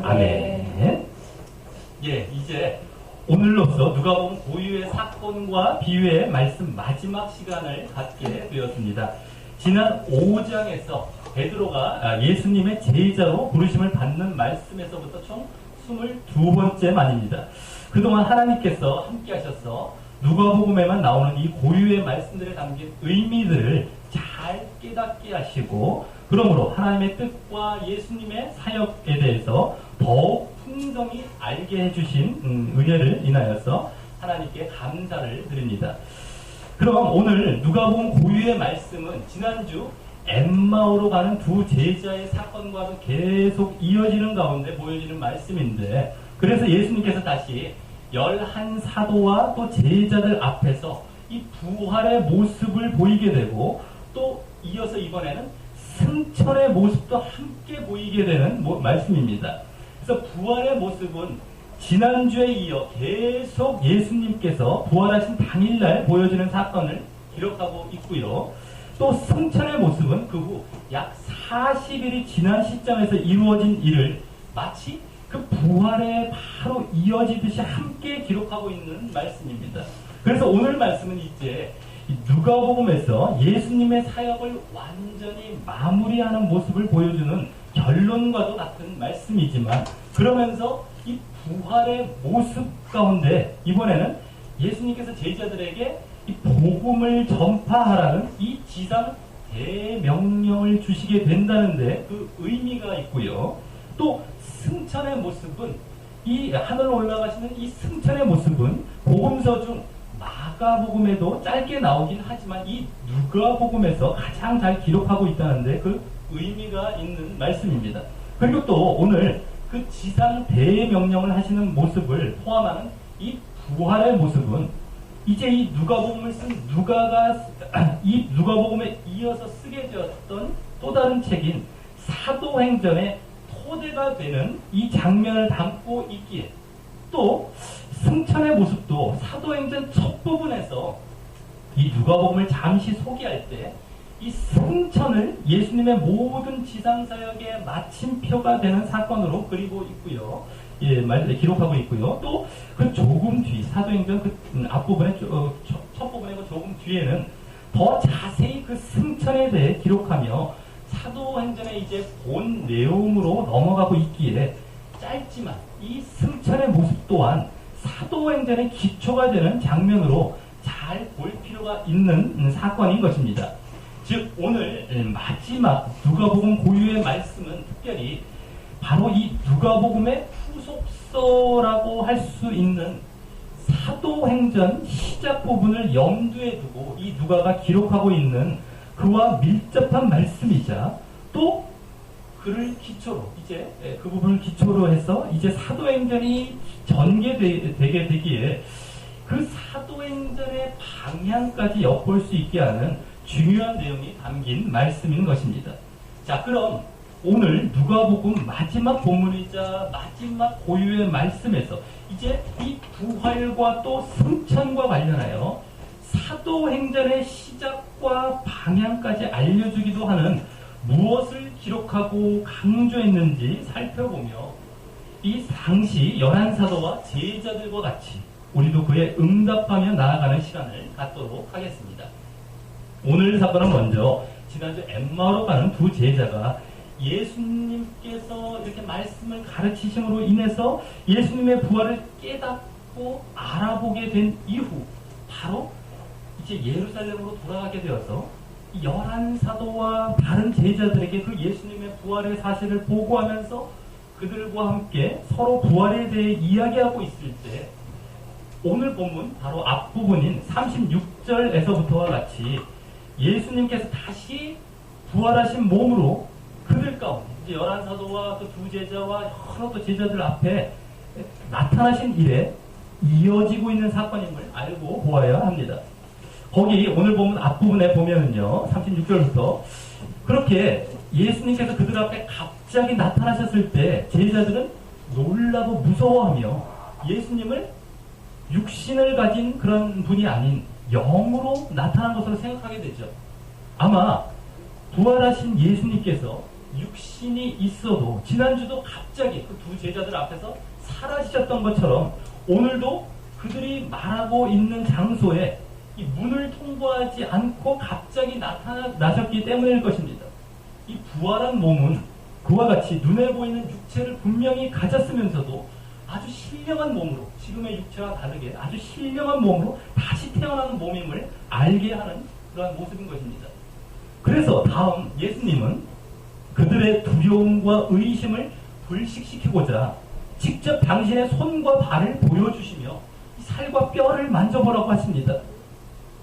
아멘. 예, 이제 오늘로써 누가복음 고유의 사건과 비유의 말씀 마지막 시간을 갖게 되었습니다. 지난 5장에서 베드로가 예수님의 제자로 부르심을 받는 말씀에서부터 총 22번째 만입니다. 그동안 하나님께서 함께 하셔서 누가복음에만 나오는 이 고유의 말씀들에 담긴 의미들을 잘 깨닫게 하시고, 그러므로 하나님의 뜻과 예수님의 사역에 대해서 더욱 풍성히 알게 해주신 은혜를 인하여서 하나님께 감사를 드립니다. 그럼 오늘 누가복음 고유의 말씀은 지난주 엠마오로 가는 두 제자의 사건과도 계속 이어지는 가운데 보여지는 말씀인데, 그래서 예수님께서 다시 11사도와 또 제자들 앞에서 이 부활의 모습을 보이게 되고, 또 이어서 이번에는 승천의 모습도 함께 보이게 되는 말씀입니다. 그래서 부활의 모습은 지난주에 이어 계속 예수님께서 부활하신 당일날 보여지는 사건을 기록하고 있고요. 또 승천의 모습은 그 후 약 40일이 지난 시점에서 이루어진 일을 마치 그 부활에 바로 이어지듯이 함께 기록하고 있는 말씀입니다. 그래서 오늘 말씀은 이제 누가복음에서 예수님의 사역을 완전히 마무리하는 모습을 보여주는 결론과도 같은 말씀이지만, 그러면서 이 부활의 모습 가운데 이번에는 예수님께서 제자들에게 이 복음을 전파하라는 이 지상 대명령을 주시게 된다는데 그 의미가 있고요. 또 승천의 모습은, 이 하늘로 올라가시는 이 승천의 모습은 복음서 중 마가복음에도 짧게 나오긴 하지만 이 누가복음에서 가장 잘 기록하고 있다는데 그 의미가 있는 말씀입니다. 그리고 또 오늘 그 지상 대명령을 하시는 모습을 포함하는 이 부활의 모습은 이제 이 누가복음을 쓴 누가가 이 누가복음에 이어서 쓰게 되었던 또 다른 책인 사도행전의 토대가 되는 이 장면을 담고 있기에, 또 승천의 모습도 사도행전 첫 부분에서 이 누가복음을 잠시 소개할 때 이 승천을 예수님의 모든 지상사역의 마침표가 되는 사건으로 그리고 있고요. 예, 기록하고 있고요. 또 그 조금 뒤 사도행전 그 앞부분에 첫 부분에 그 조금 뒤에는 더 자세히 그 승천에 대해 기록하며 사도행전의 이제 본 내용으로 넘어가고 있기에 짧지만 이 승천의 모습 또한 사도행전의 기초가 되는 장면으로 잘 볼 필요가 있는 사건인 것입니다. 즉 오늘 마지막 누가복음 고유의 말씀은 특별히 바로 이 누가복음의 후속서라고 할 수 있는 사도행전 시작 부분을 염두에 두고 이 누가가 기록하고 있는 그와 밀접한 말씀이자, 또 그를 기초로 이제 그 부분을 기초로 해서 이제 사도행전이 전개되게 되기에 그 사도행전의 방향까지 엿볼 수 있게 하는 중요한 내용이 담긴 말씀인 것입니다. 자, 그럼 오늘 누가복음 마지막 본문이자 마지막 고유의 말씀에서 이제 이 부활과 또 승천과 관련하여 사도행전의 시작과 방향까지 알려주기도 하는 무엇을 기록하고 강조했는지 살펴보며 이 당시 11사도와 제자들과 같이 우리도 그에 응답하며 나아가는 시간을 갖도록 하겠습니다. 오늘 사건은 먼저 지난주 엠마오로 가는 두 제자가 예수님께서 이렇게 말씀을 가르치심으로 인해서 예수님의 부활을 깨닫고 알아보게 된 이후 바로 이제 예루살렘으로 돌아가게 되어서 11사도와 다른 제자들에게 그 예수님의 부활의 사실을 보고하면서 그들과 함께 서로 부활에 대해 이야기하고 있을 때, 오늘 본문 바로 앞부분인 36절에서부터와 같이 예수님께서 다시 부활하신 몸으로 그들 가운데 이제 11사도와 그 두 제자와 여러 또 제자들 앞에 나타나신 일에 이어지고 있는 사건임을 알고 보아야 합니다. 거기 오늘 보면 앞부분에 보면은요, 36절부터 그렇게 예수님께서 그들 앞에 갑자기 나타나셨을 때 제자들은 놀라고 무서워하며 예수님을 육신을 가진 그런 분이 아닌 영으로 나타난 것으로 생각하게 되죠. 아마 부활하신 예수님께서 육신이 있어도 지난주도 갑자기 그 두 제자들 앞에서 사라지셨던 것처럼 오늘도 그들이 말하고 있는 장소에 이 문을 통과하지 않고 갑자기 나타나셨기 때문일 것입니다. 이 부활한 몸은 그와 같이 눈에 보이는 육체를 분명히 가졌으면서도 아주 신령한 몸으로, 지금의 육체와 다르게 아주 신령한 몸으로 다시 태어나는 몸임을 알게 하는 그러한 모습인 것입니다. 그래서 다음 예수님은 그들의 두려움과 의심을 불식시키고자 직접 당신의 손과 발을 보여주시며 살과 뼈를 만져보라고 하십니다.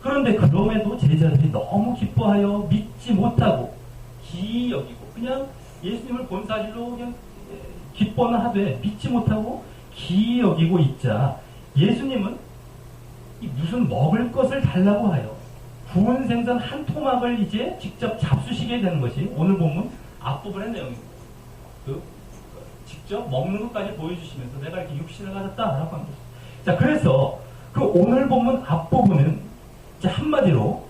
그런데 그럼에도 제자들이 너무 기뻐하여 믿지 못하고 기이 여기고 그냥 예수님을 본 사실로 그냥 기뻐는 하되 믿지 못하고 기이 여기고 있자 예수님은 무슨 먹을 것을 달라고 하여 구운 생선 한 토막을 이제 직접 잡수시게 되는 것이 오늘 본문 앞부분의 내용입니다. 직접 먹는 것까지 보여주시면서 내가 이렇게 육신을 가졌다라고 합니다. 자, 그래서 그 오늘 본문 앞부분은 한마디로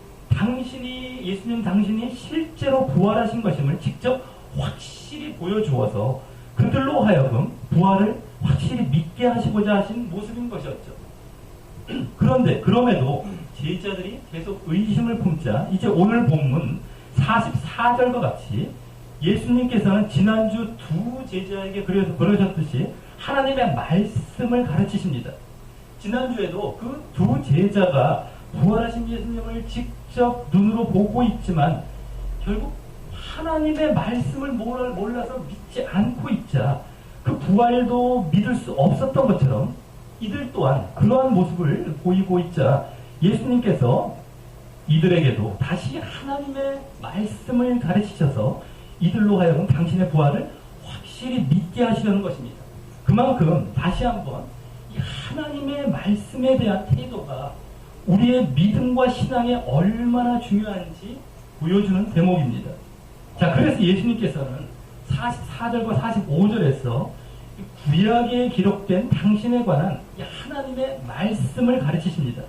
예수님 당신이 실제로 부활하신 것임을 직접 확실히 보여주어서 그들로 하여금 부활을 확실히 믿게 하시고자 하신 모습인 것이었죠. 그런데 그럼에도 제자들이 계속 의심을 품자 이제 오늘 본문 44절과 같이 예수님께서는 지난주 두 제자에게 그러셨듯이 하나님의 말씀을 가르치십니다. 지난주에도 그 두 제자가 부활하신 예수님을 직접 눈으로 보고 있지만 결국 하나님의 말씀을 몰라서 믿지 않고 있자 그 부활도 믿을 수 없었던 것처럼 이들 또한 그러한 모습을 보이고 있자 예수님께서 이들에게도 다시 하나님의 말씀을 가르치셔서 이들로 하여금 당신의 부활을 확실히 믿게 하시려는 것입니다. 그만큼 다시 한번 이 하나님의 말씀에 대한 태도가 우리의 믿음과 신앙에 얼마나 중요한지 보여주는 대목입니다. 자, 그래서 예수님께서는 44절과 45절에서 구약에 기록된 당신에 관한 이 하나님의 말씀을 가르치십니다.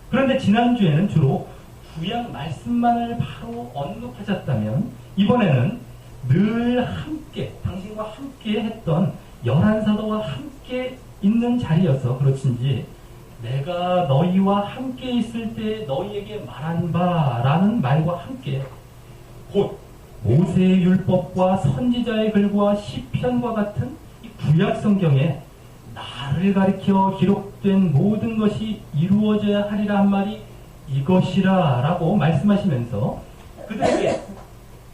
그런데 지난주에는 주로 구약 말씀만을 바로 언급하셨다면 이번에는 늘 함께 당신과 함께 했던 11사도와 함께 있는 자리여서 그렇든지 내가 너희와 함께 있을 때 너희에게 말한 바라는 말과 함께 곧 모세의 율법과 선지자의 글과 시편과 같은 이 구약 성경에 나를 가리켜 기록된 모든 것이 이루어져야 하리라 한 말이 이것이라 라고 말씀하시면서 그들에게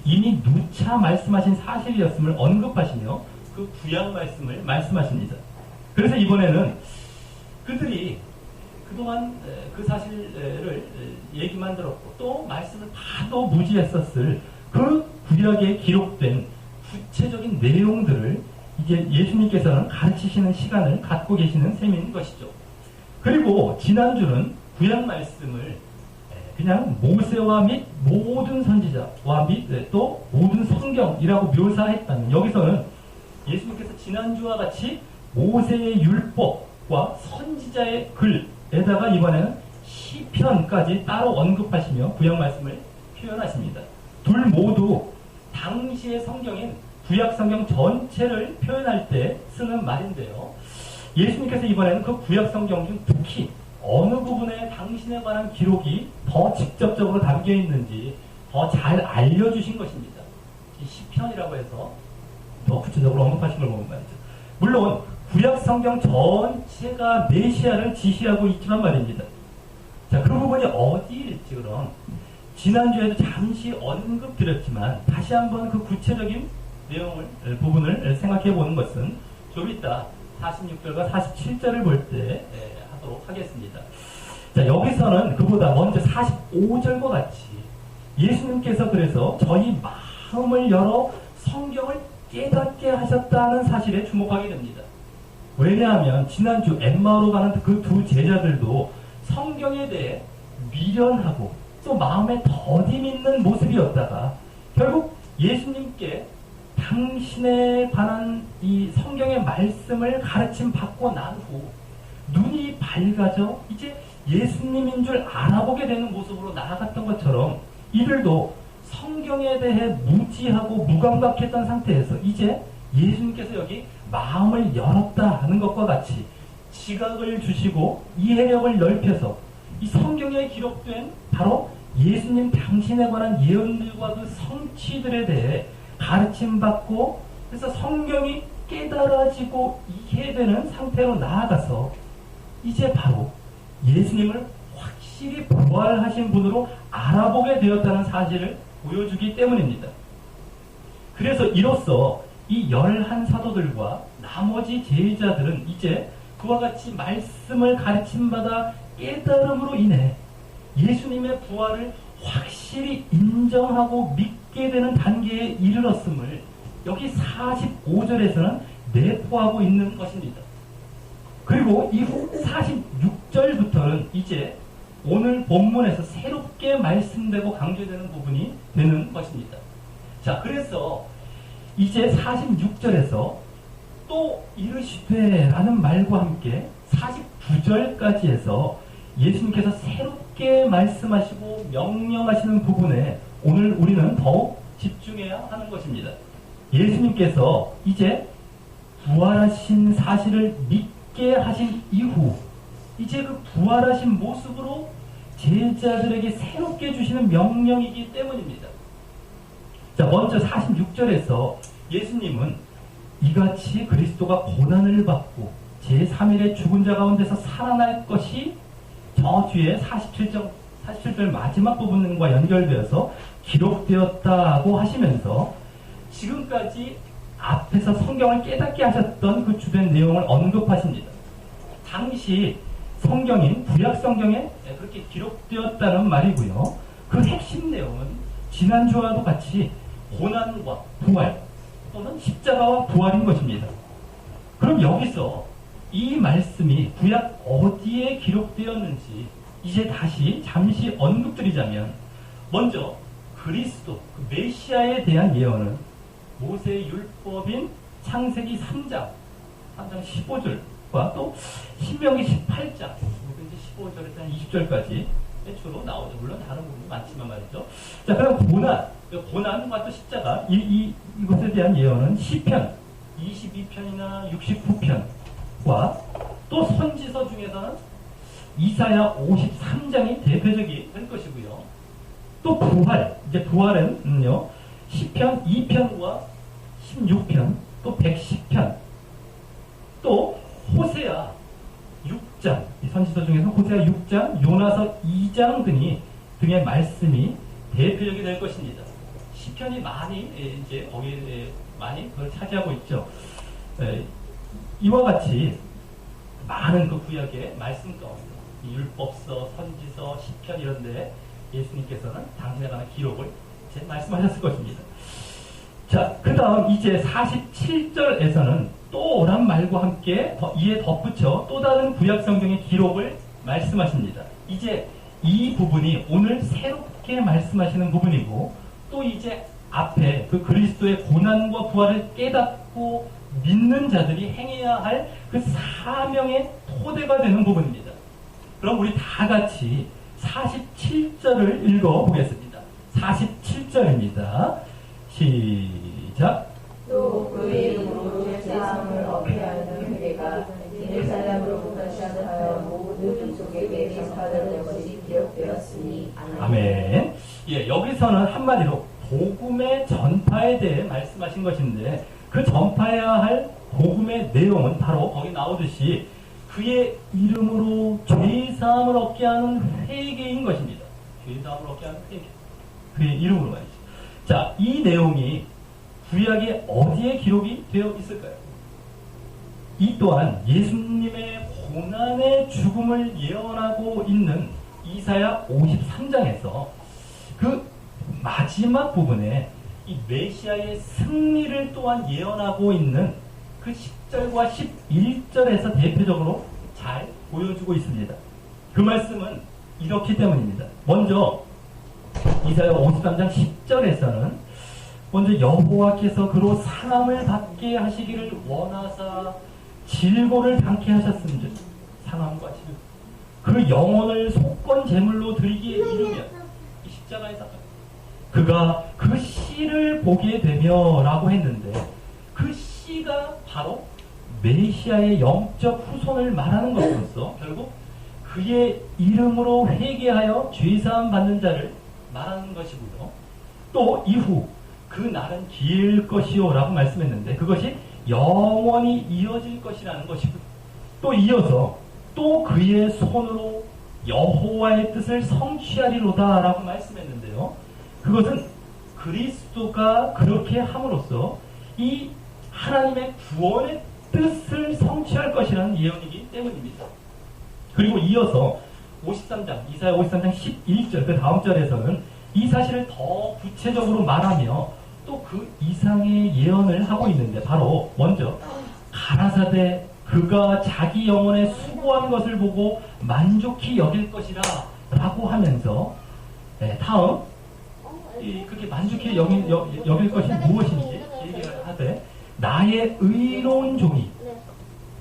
이미 누차 말씀하신 사실이었음을 언급하시며 그 구약 말씀을 말씀하십니다. 그래서 이번에는 그들이 그동안 그 사실을 얘기만 들었고 또 말씀을 봐도 무지했었을 그 구약에 기록된 구체적인 내용들을 이제 예수님께서는 가르치시는 시간을 갖고 계시는 셈인 것이죠. 그리고 지난주는 구약 말씀을 그냥 모세와 및 모든 선지자와 및 또 모든 성경이라고 묘사했다면 여기서는 예수님께서 지난주와 같이 모세의 율법과 선지자의 글에다가 이번에는 시편까지 따로 언급하시며 구약 말씀을 표현하십니다. 둘 모두 당시의 성경인 구약 성경 전체를 표현할 때 쓰는 말인데요. 예수님께서 이번에는 그 구약 성경 중 특히 어느 부분에 당신에 관한 기록이 더 직접적으로 담겨 있는지 더 잘 알려주신 것입니다. 이 시편이라고 해서 더 구체적으로 언급하신 걸 보면 말이죠. 물론 구약 성경 전체가 메시아를 지시하고 있지만 말입니다. 자, 그 부분이 어디일지 그럼 지난주에도 잠시 언급드렸지만 다시 한번 그 구체적인 부분을 생각해 보는 것은 좀 이따 46절과 47절을 볼 때 하도록 하겠습니다. 자, 여기서는 그보다 먼저 45절과 같이 예수님께서 그래서 저희 마음을 열어 성경을 깨닫게 하셨다는 사실에 주목하게 됩니다. 왜냐하면 지난주 엠마오로 가는 그 두 제자들도 성경에 대해 미련하고 또 마음에 더디 믿는 모습이었다가 결국 예수님께 당신에 관한 이 성경의 말씀을 가르침 받고 난 후 눈이 밝아져 이제 예수님인 줄 알아보게 되는 모습으로 나아갔던 것처럼 이들도 성경에 대해 무지하고 무감각했던 상태에서 이제 예수님께서 여기 마음을 열었다 하는 것과 같이 지각을 주시고 이해력을 넓혀서 이 성경에 기록된 바로 예수님 당신에 관한 예언들과 그 성취들에 대해 가르침받고 그래서 성경이 깨달아지고 이해되는 상태로 나아가서 이제 바로 예수님을 확실히 부활하신 분으로 알아보게 되었다는 사실을 보여주기 때문입니다. 그래서 이로써 이 11사도들과 나머지 제자들은 이제 그와 같이 말씀을 가르침받아 깨달음으로 인해 예수님의 부활을 확실히 인정하고 믿게 되는 단계에 이르렀음을 여기 45절에서는 내포하고 있는 것입니다. 그리고 이후 46절부터는 이제 오늘 본문에서 새롭게 말씀되고 강조되는 부분이 되는 것입니다. 자, 그래서 이제 46절에서 또 이르시되 라는 말과 함께 49절까지 해서 예수님께서 새롭게 말씀하시고 명령하시는 부분에 오늘 우리는 더욱 집중해야 하는 것입니다. 예수님께서 이제 부활하신 사실을 믿게 하신 이후 이제 그 부활하신 모습으로 제자들에게 새롭게 주시는 명령이기 때문입니다. 자, 먼저 46절에서 예수님은 이같이 그리스도가 고난을 받고 제3일에 죽은 자 가운데서 살아날 것이 저 뒤에 47절 마지막 부분과 연결되어서 기록되었다고 하시면서 지금까지 앞에서 성경을 깨닫게 하셨던 그 주된 내용을 언급하십니다. 당시 성경인 구약 성경에 그렇게 기록되었다는 말이고요. 그 핵심 내용은 지난주와도 같이 고난과 부활 또는 십자가와 부활인 것입니다. 그럼 여기서 이 말씀이 구약 어디에 기록되었는지 이제 다시 잠시 언급드리자면 먼저 그리스도, 그 메시아에 대한 예언은 모세의 율법인 창세기 3장 15절과 또 신명기 18장 15절에서 20절까지 주로 나오죠. 물론 다른 부분이 많지만 말이죠. 자, 그럼 고난과 또 십자가 이것에 대한 예언은 시편 22편이나 69편과 또 선지서 중에서는 이사야 53장이 대표적이 될 것이고요. 또 부활, 이제 부활은요 시편 2편과 16편, 또 110편, 또 호세아 6장, 이 선지서 중에서 호세아 6장, 요나서 2장 등의 말씀이 대표적이 될 것입니다. 시편이 많이 이제 거기에 많이 그걸 차지하고 있죠. 이와 같이 많은 그 구약의 말씀 가운데 율법서, 선지서, 시편 이런데 예수님께서는 당신에 관한 기록을 이제 말씀하셨을 것입니다. 자, 그 다음 이제 47절에서는 또란 말과 함께 이에 덧붙여 또 다른 구약 성경의 기록을 말씀하십니다. 이제 이 부분이 오늘 새롭게 말씀하시는 부분이고 또 이제 앞에 그 그리스도의 고난과 부활을 깨닫고 믿는 자들이 행해야 할 그 사명의 토대가 되는 부분입니다. 그럼 우리 다 같이 47절을 읽어보겠습니다. 47절입니다. 시작. 또 그의 이름으로 제3을 얻게 하는 그대가 예루살렘으로부터 시작하여 모든 족속에게 전파되는 것이 기록되었으니. 아멘. 예, 여기서는 한마디로 복음의 전파에 대해 말씀하신 것인데 그 전파해야 할 복음의 내용은 바로 거기 나오듯이 그의 이름으로 죄사함을 얻게 하는 회개인 것입니다. 죄사함을 얻게 하는 회개. 그의 이름으로 말이죠. 자, 이 내용이 구약에 어디에 기록이 되어 있을까요? 이 또한 예수님의 고난의 죽음을 예언하고 있는 이사야 53장에서 그 마지막 부분에 이 메시아의 승리를 또한 예언하고 있는 그 10절과 11절에서 대표적으로 잘 보여주고 있습니다. 그 말씀은 이렇기 때문입니다. 먼저 이사야 53장 10절에서는 먼저 여호와께서 그로 상함을 받게 하시기를 원하사 질고를 당케 하셨음즉 상함과 질고 그 영혼을 속건 제물로 드리기에 이르면 이 십자가의 사건 그가 그 씨를 보게 되며 라고 했는데 그 씨가 바로 메시아의 영적 후손을 말하는 것으로서 결국 그의 이름으로 회개하여 죄사함 받는 자를 말하는 것이고요. 또 이후 그 날은 길 것이요 라고 말씀했는데 그것이 영원히 이어질 것이라는 것이고요. 또 이어서 또 그의 손으로 여호와의 뜻을 성취하리로다 라고 말씀했는데요. 그것은 그리스도가 그렇게 함으로써 이 하나님의 구원의 뜻을 성취할 것이라는 예언이기 때문입니다. 그리고 이어서 53장, 이사야 53장 11절 그 다음 절에서는 이 사실을 더 구체적으로 말하며 또 그 이상의 예언을 하고 있는데 바로 먼저 가라사대 그가 자기 영혼에 수고한 것을 보고 만족히 여길 것이라 라고 하면서 다음 그렇게 만족히 여길 것이 무엇인지 얘기를 하되 나의 의로운 종이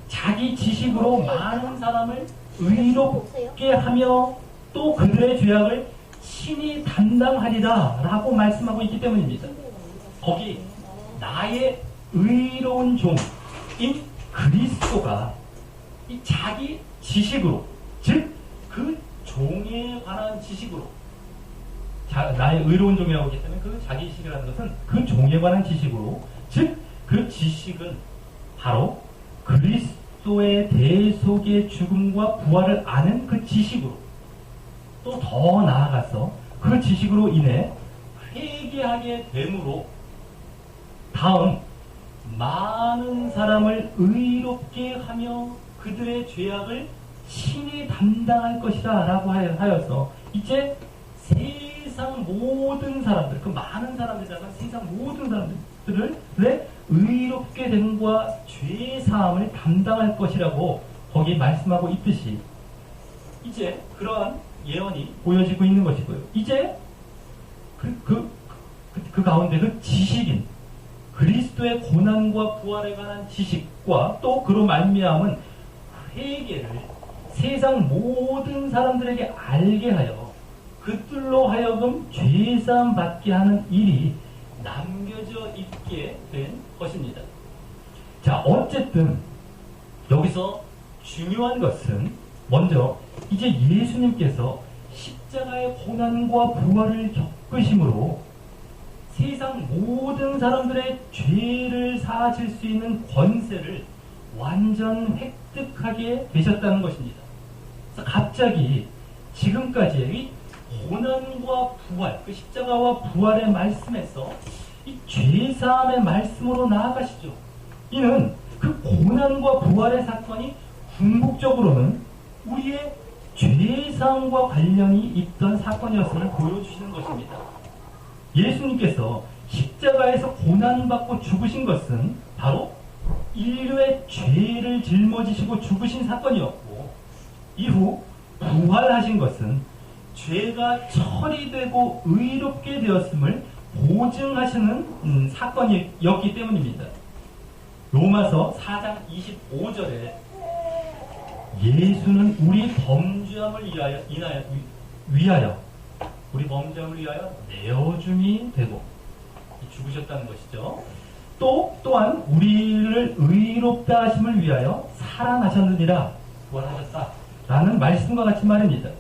자기 지식으로 많은 사람을 의롭게 하며 또 그들의 죄악을 친히 담당하리라 라고 말씀하고 있기 때문입니다. 거기 나의 의로운 종인 그리스도가 이 자기 지식으로 즉 그 종에 관한 지식으로 나의 의로운 종이라고 하기 때문에 그 자기 지식이라는 것은 그 종에 관한 지식으로 즉 그 지식은 바로 그리스도의 대속의 죽음과 부활을 아는 그 지식으로 또 더 나아가서 그 지식으로 인해 회개하게 되므로 다음 많은 사람을 의롭게 하며 그들의 죄악을 친히 담당할 것이다 라고 하여서 이제 세상 모든 사람들 그 많은 사람들이라면 세상 모든 사람들을 의롭게 됨과 죄사함을 담당할 것이라고 거기 말씀하고 있듯이 이제 그러한 예언이 보여지고 있는 것이고요. 이제 그 가운데 그 지식인 그리스도의 고난과 부활에 관한 지식과 또 그로 말미암은 회개를 세상 모든 사람들에게 알게 하여 그들로 하여금 죄사함 받게 하는 일이 남겨져 있게 된 것입니다. 자, 어쨌든 여기서 중요한 것은 먼저 이제 예수님께서 십자가의 고난과 부활을 겪으심으로 세상 모든 사람들의 죄를 사하실 수 있는 권세를 완전 획득하게 되셨다는 것입니다. 그래서 갑자기 지금까지의 이 고난과 부활, 그 십자가와 부활의 말씀에서 이 죄사함의 말씀으로 나아가시죠. 이는 그 고난과 부활의 사건이 궁극적으로는 우리의 죄사함과 관련이 있던 사건이었음을 보여주시는 것입니다. 예수님께서 십자가에서 고난받고 죽으신 것은 바로 인류의 죄를 짊어지시고 죽으신 사건이었고 이후 부활하신 것은 죄가 처리되고 의롭게 되었음을 보증하시는 사건이었기 때문입니다. 로마서 4장 25절에 예수는 우리 범죄함을 위하여 우리 범죄함을 위하여 내어줌이 되고 죽으셨다는 것이죠. 또한 우리를 의롭다 하심을 위하여 살아나셨느니라 부활하셨다 라는 말씀과 같이 말입니다.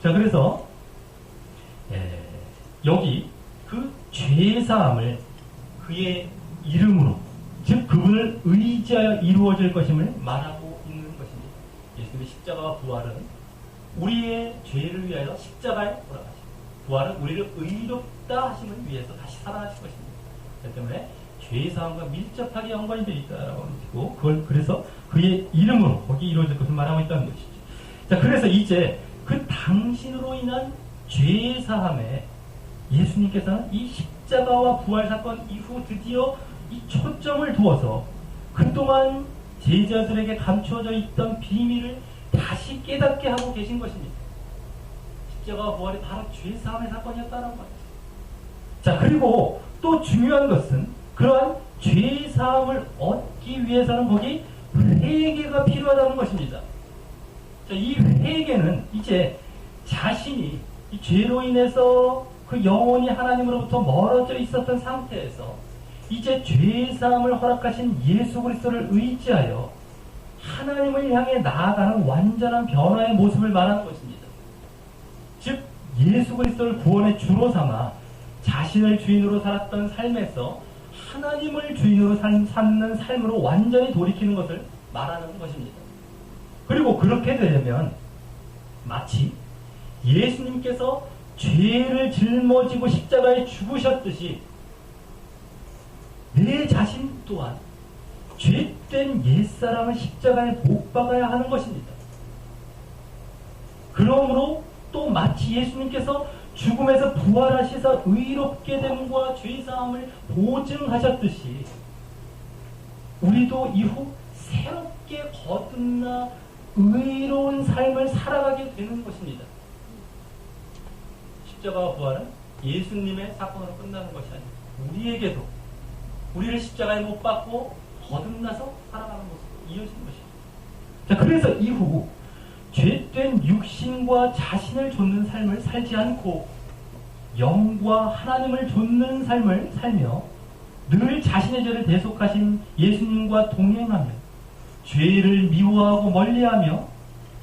자, 그래서 여기 그 죄사함을 그의 이름으로 즉 그분을 의지하여 이루어질 것임을 말하고 있는 것입니다. 예수님의 십자가와 부활은 우리의 죄를 위하여 십자가에 돌아가시고 부활은 우리를 의롭다 하심을 위해서 다시 살아나신 것입니다. 그렇기 때문에 죄사함과 밀접하게 연관이 되어 있다라고 하고 그걸 그래서 그의 이름으로 거기 이루어질 것을 말하고 있다는 것이죠. 자, 그래서 이제 그 당신으로 인한 죄사함에 예수님께서는 이 십자가와 부활 사건 이후 드디어 이 초점을 두어서 그동안 제자들에게 감추어져 있던 비밀을 다시 깨닫게 하고 계신 것입니다. 십자가와 부활이 바로 죄사함의 사건이었다는 거예요. 자, 그리고 또 중요한 것은 그러한 죄사함을 얻기 위해서는 거기 회개가 필요하다는 것입니다. 자, 이 회개는 이제 자신이 이 죄로 인해서 그 영혼이 하나님으로부터 멀어져 있었던 상태에서 이제 죄사함을 허락하신 예수 그리스도를 의지하여 하나님을 향해 나아가는 완전한 변화의 모습을 말하는 것입니다. 즉 예수 그리스도를 구원의 주로 삼아 자신을 주인으로 살았던 삶에서 하나님을 주인으로 삼는 삶으로 완전히 돌이키는 것을 말하는 것입니다. 그리고 그렇게 되려면 마치 예수님께서 죄를 짊어지고 십자가에 죽으셨듯이 내 자신 또한 죄된 옛사람을 십자가에 못 박아야 하는 것입니다. 그러므로 또 마치 예수님께서 죽음에서 부활하시사 의롭게 됨과 죄사함을 보증하셨듯이 우리도 이후 새롭게 거듭나 의로운 삶을 살아가게 되는 것입니다. 십자가와 부활은 예수님의 사건으로 끝나는 것이 아닙니다. 우리에게도 우리를 십자가에 못 박고 거듭나서 살아가는 모습으로 이어지는 것입니다. 자, 그래서 이후 죄된 육신과 자신을 좇는 삶을 살지 않고 영과 하나님을 좇는 삶을 살며 늘 자신의 죄를 대속하신 예수님과 동행하며 죄를 미워하고 멀리하며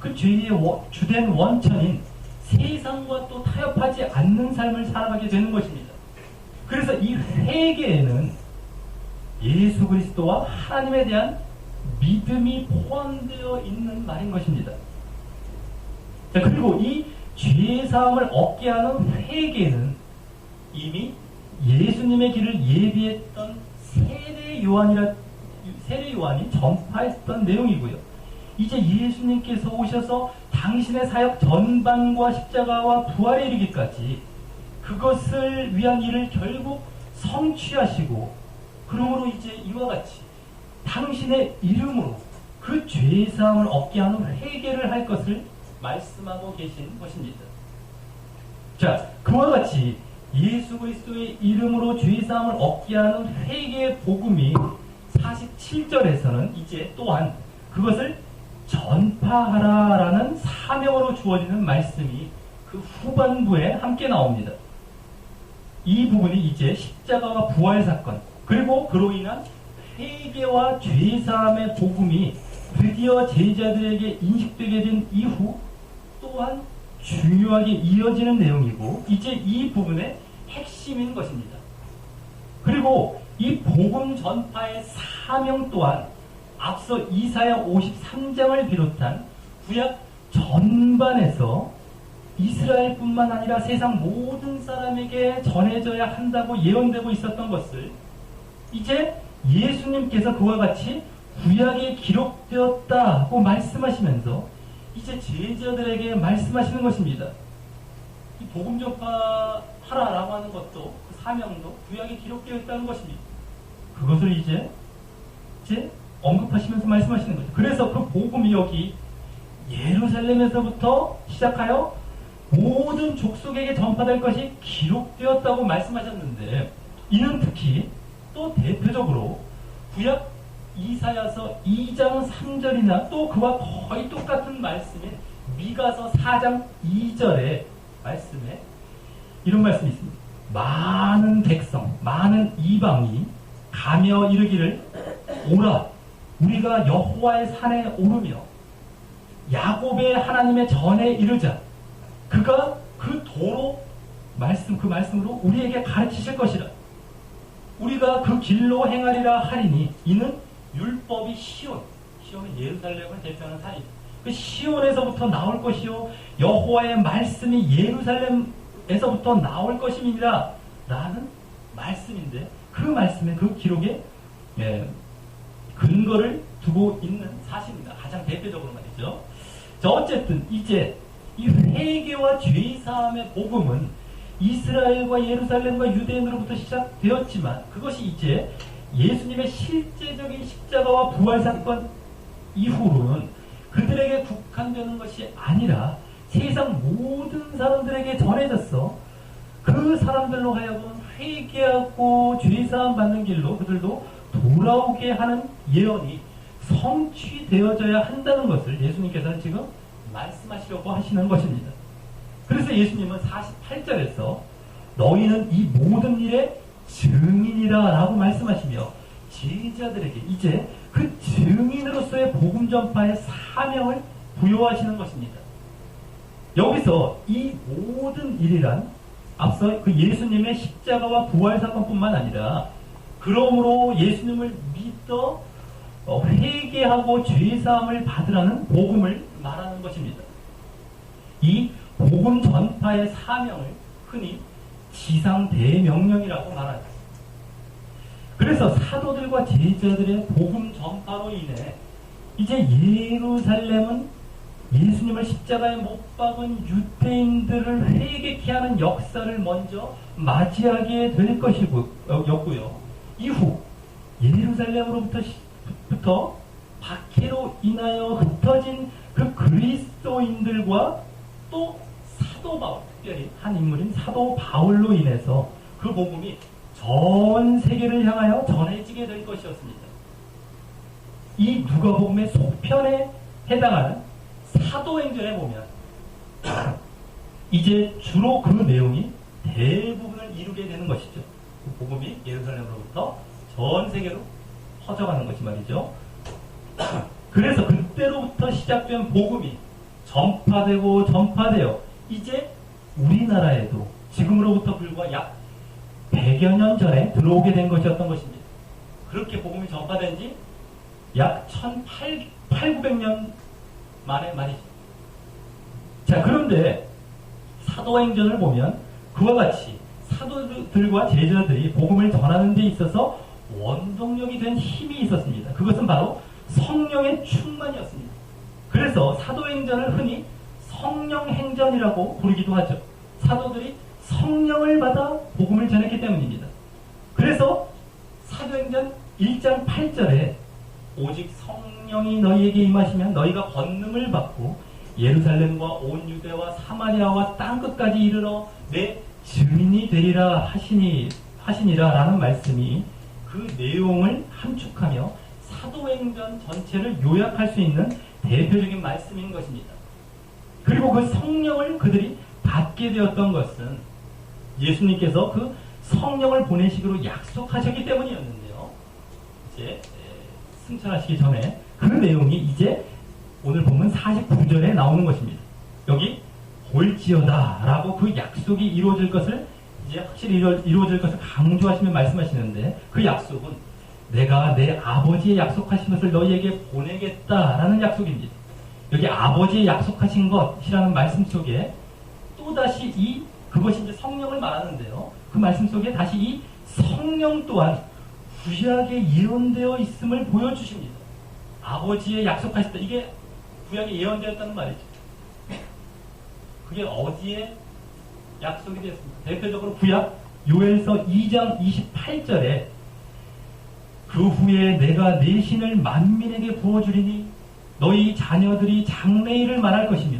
그 죄의 주된 원천인 세상과 또 타협하지 않는 삶을 살아가게 되는 것입니다. 그래서 이 회개에는 예수 그리스도와 하나님에 대한 믿음이 포함되어 있는 말인 것입니다. 자, 그리고 이 죄사함을 얻게 하는 회개는 이미 예수님의 길을 예비했던 세례 요한이 전파했던 내용이고요. 이제 예수님께서 오셔서 당신의 사역 전반과 십자가와 부활에 이르기까지 그것을 위한 일을 결국 성취하시고 그러므로 이제 이와 같이 당신의 이름으로 그 죄사함을 얻게 하는 회개를 할 것을 말씀하고 계신 것입니다. 자, 그와 같이 예수 그리스도의 이름으로 죄사함을 얻게 하는 회개의 복음이 47절에서는 이제 또한 그것을 전파하라라는 사명으로 주어지는 말씀이 그 후반부에 함께 나옵니다. 이 부분이 이제 십자가와 부활 사건 그리고 그로 인한 회개와 죄사함의 복음이 드디어 제자들에게 인식되게 된 이후 또한 중요하게 이어지는 내용이고 이제 이 부분의 핵심인 것입니다. 그리고 이 복음 전파의 사명 또한 앞서 이사야 53장을 비롯한 구약 전반에서 이스라엘뿐만 아니라 세상 모든 사람에게 전해져야 한다고 예언되고 있었던 것을 이제 예수님께서 그와 같이 구약에 기록되었다고 말씀하시면서 이제 제자들에게 말씀하시는 것입니다. 이 복음 전파하라라고 하는 것도 그 사명도 구약에 기록되어 있다는 것입니다. 그것을 이제 언급하시면서 말씀하시는 거죠. 그래서 그 복음이 여기 예루살렘에서부터 시작하여 모든 족속에게 전파될 것이 기록되었다고 말씀하셨는데 이는 특히 또 대표적으로 구약 이사야서 2장 3절이나 또 그와 거의 똑같은 말씀인 미가서 4장 2절의 말씀에 이런 말씀이 있습니다. 많은 백성, 많은 이방이 가며 이르기를 오라 우리가 여호와의 산에 오르며 야곱의 하나님의 전에 이르자 그가 그 도로 그 말씀으로 우리에게 가르치실 것이라 우리가 그 길로 행하리라 하리니 이는 율법이 시온은 예루살렘을 대표하는 산이죠. 그 시온에서부터 나올 것이요 여호와의 말씀이 예루살렘에서부터 나올 것임이니라 라는 말씀인데 그 말씀에 그 기록에 근거를 두고 있는 사실입니다. 가장 대표적으로 말이죠. 자, 어쨌든 이제 이 회개와 죄사함의 복음은 이스라엘과 예루살렘과 유대인으로부터 시작되었지만 그것이 이제 예수님의 실제적인 십자가와 부활 사건 이후로는 그들에게 국한되는 것이 아니라 세상 모든 사람들에게 전해졌어. 그 사람들로 하여금 회개하고 죄사함 받는 길로 그들도 돌아오게 하는 예언이 성취되어져야 한다는 것을 예수님께서는 지금 말씀하시려고 하시는 것입니다. 그래서 예수님은 48절에서 너희는 이 모든 일의 증인이라 라고 말씀하시며 제자들에게 이제 그 증인으로서의 복음 전파의 사명을 부여하시는 것입니다. 여기서 이 모든 일이란 앞서 그 예수님의 십자가와 부활 사건뿐만 아니라 그러므로 예수님을 믿어 회개하고 죄사함을 받으라는 복음을 말하는 것입니다. 이 복음 전파의 사명을 흔히 지상 대명령이라고 말하죠. 그래서 사도들과 제자들의 복음 전파로 인해 이제 예루살렘은 예수님을 십자가에 못 박은 유대인들을 회개케 하는 역사를 먼저 맞이하게 될 것이었고요. 이후 예루살렘으로부터 박해로 인하여 흩어진 그 그리스도인들과 또 사도 바울, 특별히 한 인물인 사도 바울로 인해서 그 복음이 전 세계를 향하여 전해지게 될 것이었습니다. 이 누가복음의 속편에 해당하는 사도행전에 보면 이제 주로 그 내용이 대부분을 이루게 되는 것이죠. 그 복음이 예루살렘으로부터 전 세계로 퍼져가는 것이 말이죠. 그래서 그때로부터 시작된 복음이 전파되어 이제 우리나라에도 지금으로부터 불과 약 100여 년 전에 들어오게 된 것이었던 것입니다. 그렇게 복음이 전파된 지 약 1800~900년 만에 말이죠. 자, 그런데 사도행전을 보면 그와 같이 사도들과 제자들이 복음을 전하는 데 있어서 원동력이 된 힘이 있었습니다. 그것은 바로 성령의 충만이었습니다. 그래서 사도행전을 흔히 성령행전이라고 부르기도 하죠. 사도들이 성령을 받아 복음을 전했기 때문입니다. 그래서 사도행전 1장 8절에 오직 성령이 너희에게 임하시면 너희가 권능을 받고 예루살렘과 온 유대와 사마리아와 땅끝까지 이르러 내 증인이 되리라 하시니라 라는 말씀이 그 내용을 함축하며 사도행전 전체를 요약할 수 있는 대표적인 말씀인 것입니다. 그리고 그 성령을 그들이 받게 되었던 것은 예수님께서 그 성령을 보내시기로 약속하셨기 때문이었는데요. 이제 승천하시기 전에 그 내용이 이제 오늘 보면 49절에 나오는 것입니다. 여기 볼지어다 라고 그 약속이 이루어질 것을 이제 확실히 이루어질 것을 강조하시며 말씀하시는데 그 약속은 내가 내 아버지의 약속하신 것을 너희에게 보내겠다라는 약속입니다. 여기 아버지의 약속하신 것이라는 말씀 속에 또다시 그것이 이제 성령을 말하는데요. 그 말씀 속에 다시 이 성령 또한 구약에 예언되어 있음을 보여주십니다. 아버지의 약속하셨다. 이게 구약에 예언되었다는 말이죠. 그게 어디에 약속이 되었습니까? 대표적으로 구약 요엘서 2장 28절에 그 후에 내가 내 신을 만민에게 부어주리니 너희 자녀들이 장래일을 말할 것이며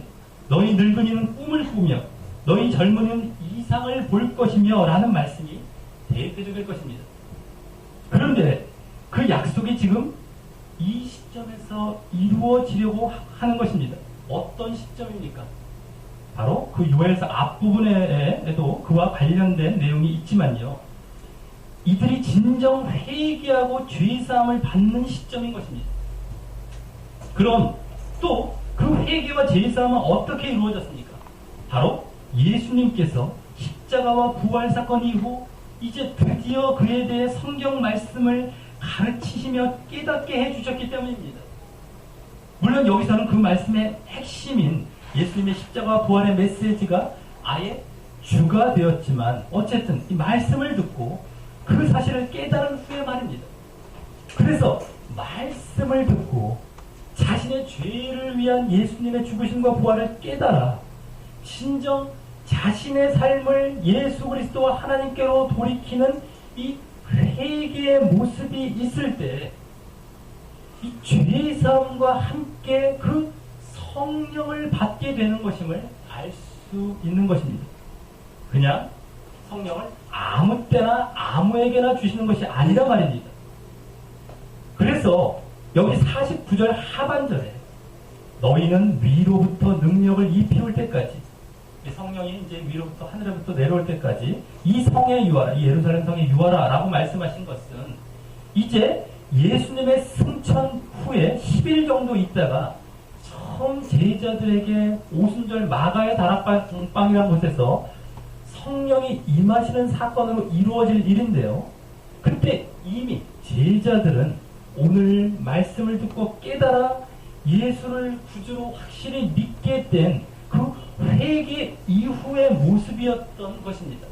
너희 늙은이는 꿈을 꾸며 너희 젊은이는 이상을 볼 것이며 라는 말씀이 대표적일 것입니다. 그런데 그 약속이 지금 이 시점에서 이루어지려고 하는 것입니다. 어떤 시점입니까? 바로 그 요엘서 앞부분에도 그와 관련된 내용이 있지만요. 이들이 진정 회개하고 죄사함을 받는 시점인 것입니다. 그럼 또 그 회개와 죄사함은 어떻게 이루어졌습니까? 바로 예수님께서 십자가와 부활 사건 이후 이제 드디어 그에 대해 성경 말씀을 가르치시며 깨닫게 해주셨기 때문입니다. 물론 여기서는 그 말씀의 핵심인 예수님의 십자가와 부활의 메시지가 아예 주가 되었지만 어쨌든 이 말씀을 듣고 그 사실을 깨달은 후에 말입니다. 그래서 말씀을 듣고 자신의 죄를 위한 예수님의 죽으심과 부활을 깨달아 진정 자신의 삶을 예수 그리스도와 하나님께로 돌이키는 이 회개의 모습이 있을 때 이 죄사함과 함께 그 성령을 받게 되는 것임을 알 수 있는 것입니다. 그냥 성령을 아무 때나 아무에게나 주시는 것이 아니라 말입니다. 그래서 여기 49절 하반절에 너희는 위로부터 능력을 입혀올 때까지 성령이 이제 위로부터 하늘에부터 내려올 때까지 이 성에 유하라, 이 예루살렘 성에 유하라라고 말씀하신 것은 이제 예수님의 승천 후에 10일 정도 있다가 처음 제자들에게 오순절 마가의 다락방이라는 곳에서 성령이 임하시는 사건으로 이루어질 일인데요. 그때 이미 제자들은 오늘 말씀을 듣고 깨달아 예수를 구주로 확실히 믿게 된 그 회개 이후의 모습이었던 것입니다.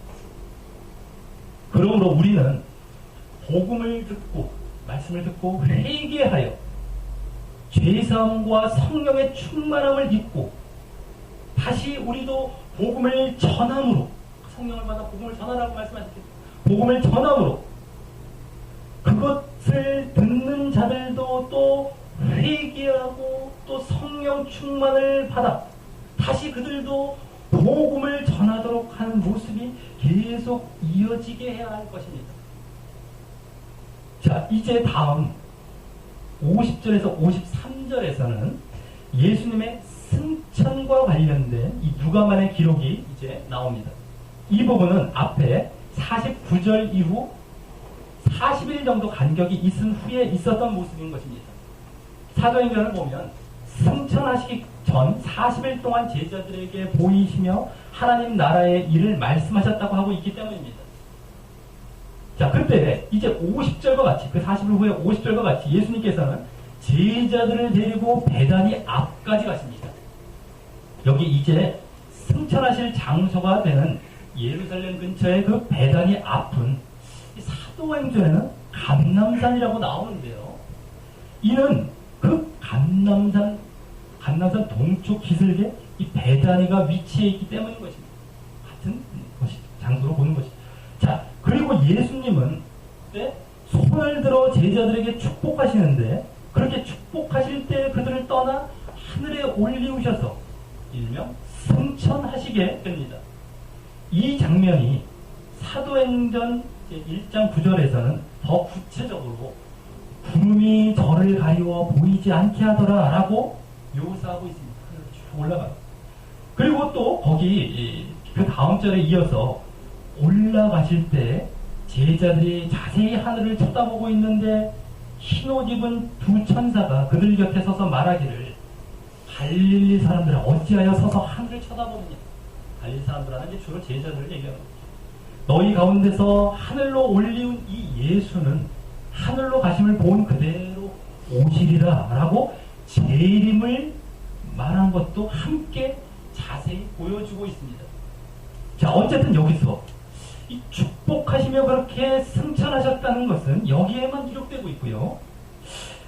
그러므로 우리는 복음을 듣고 말씀을 듣고 회개하여 죄사함과 성령의 충만함을 입고 다시 우리도 복음을 전함으로, 성령을 받아 복음을 전하라고 말씀하셨겠죠. 복음을 전함으로 그것을 듣는 자들도 또 회개하고 또 성령 충만을 받아 다시 그들도 복음을 전하도록 하는 모습이 계속 이어지게 해야 할 것입니다. 자, 이제 다음 50절에서 53절에서는 예수님의 승천과 관련된 이 누가만의 기록이 이제 나옵니다. 이 부분은 앞에 49절 이후 40일 정도 간격이 있은 후에 있었던 모습인 것입니다. 사도행전을 보면 승천하시기 전 40일 동안 제자들에게 보이시며 하나님 나라의 일을 말씀하셨다고 하고 있기 때문입니다. 자, 그때 이제 50절과 같이, 그 40일 후에 50절과 같이 예수님께서는 제자들을 데리고 베다니 앞까지 가십니다. 여기 이제 승천하실 장소가 되는 예루살렘 근처의 그 베다니 앞은 사도행전에는 감람산이라고 나오는데요. 이는 그 감람산 동쪽 기슭에 이 베다니가 위치해 있기 때문인 것입니다. 같은 장소로 보는 것입니다. 자, 그리고 예수님은 손을 들어 제자들에게 축복하시는데 그렇게 축복하실 때 그들을 떠나 하늘에 올리우셔서 일명 승천하시게 됩니다. 이 장면이 사도행전 1장 9절에서는 더 구체적으로 구름이 저를 가리워 보이지 않게 하더라 라고 묘사하고 있습니다. 쭉 올라가요. 그리고 또 거기 그 다음 절에 이어서 올라가실 때 제자들이 자세히 하늘을 쳐다보고 있는데 흰옷 입은 두 천사가 그들 곁에 서서 말하기를 갈릴리 사람들아 어찌하여 서서 하늘을 쳐다보느냐. 갈릴리 사람들은 이제 주로 제자들을 얘기하는 거죠. 너희 가운데서 하늘로 올리운 이 예수는 하늘로 가심을 본 그대로 오시리라 라고 재림을 말한 것도 함께 자세히 보여주고 있습니다. 자, 어쨌든 여기서 이 축복하시며 그렇게 승천하셨다는 것은 여기에만 기록되고 있고요.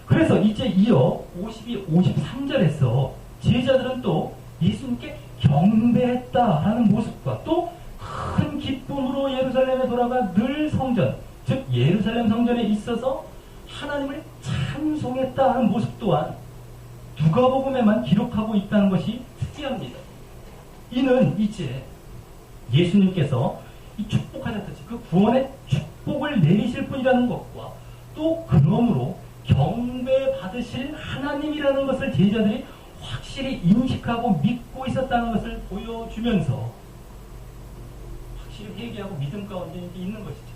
그래서 이제 이어 52, 53절에서 제자들은 또 예수님께 경배했다라는 모습과 또 큰 기쁨으로 예루살렘에 돌아가 늘 성전, 즉 예루살렘 성전에 있어서 하나님을 찬송했다는 모습 또한 누가복음에만 기록하고 있다는 것이 특이합니다. 이는 이제 예수님께서 이 축복하셨듯이 그 구원의 축복을 내리실 분이라는 것과 또 그러므로 경배 받으실 하나님이라는 것을 제자들이 확실히 인식하고 믿고 있었다는 것을 보여주면서 확실히 회개하고 믿음 가운데 있는 것이죠.